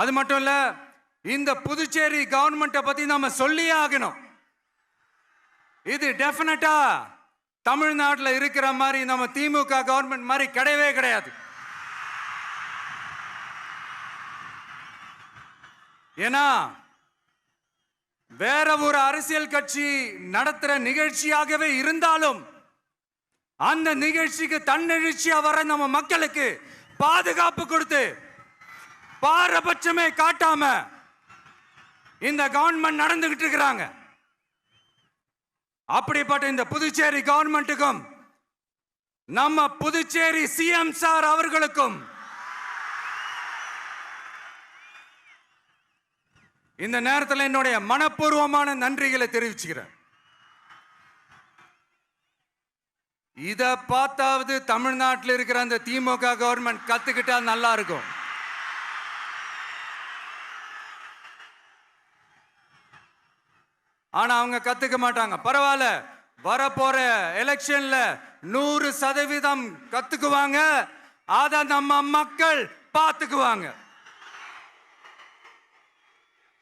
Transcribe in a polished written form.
அது மட்டும் இல்ல, இந்த புதுச்சேரி கவர்மெண்ட்டை பத்தி நாம சொல்லியே ஆகணும். இது டெஃபினட்டா தமிழ்நாட்டில் இருக்கிற மாதிரி நம்ம திமுக கவர்மெண்ட் மாதிரி கிடையவே கிடையாது. ஏன்னா வேற ஒரு அரசியல் கட்சி நடத்துற நிகழ்ச்சியாகவே இருந்தாலும் அந்த நிகழ்ச்சிக்கு தன்னெழுச்சியா வர நம்ம மக்களுக்கு பாதுகாப்பு கொடுத்து பாரபட்சமே காட்டாம இந்த கவர்மெண்ட் நடந்துகிட்டு இருக்கிறாங்க. அப்படிப்பட்ட இந்த புதுச்சேரி கவர்மெண்ட்டுக்கும் நம்ம புதுச்சேரி சிஎம் சார் அவர்களுக்கும் இந்த நேரத்தில் என்னுடைய மனப்பூர்வமான நன்றிகளை தெரிவிச்சுக்கிறேன். இத பார்த்தாவது தமிழ்நாட்டில் இருக்கிற அந்த திமுக கவர்மெண்ட் கத்துக்கிட்டா நல்லா இருக்கும். ஆனா அவங்க கத்துக்க மாட்டாங்க. பரவாயில்ல, வரப்போற எலெக்ஷன்ல 100% கத்துக்குவாங்க. அத நம்ம மக்கள் பார்த்துக்குவாங்க.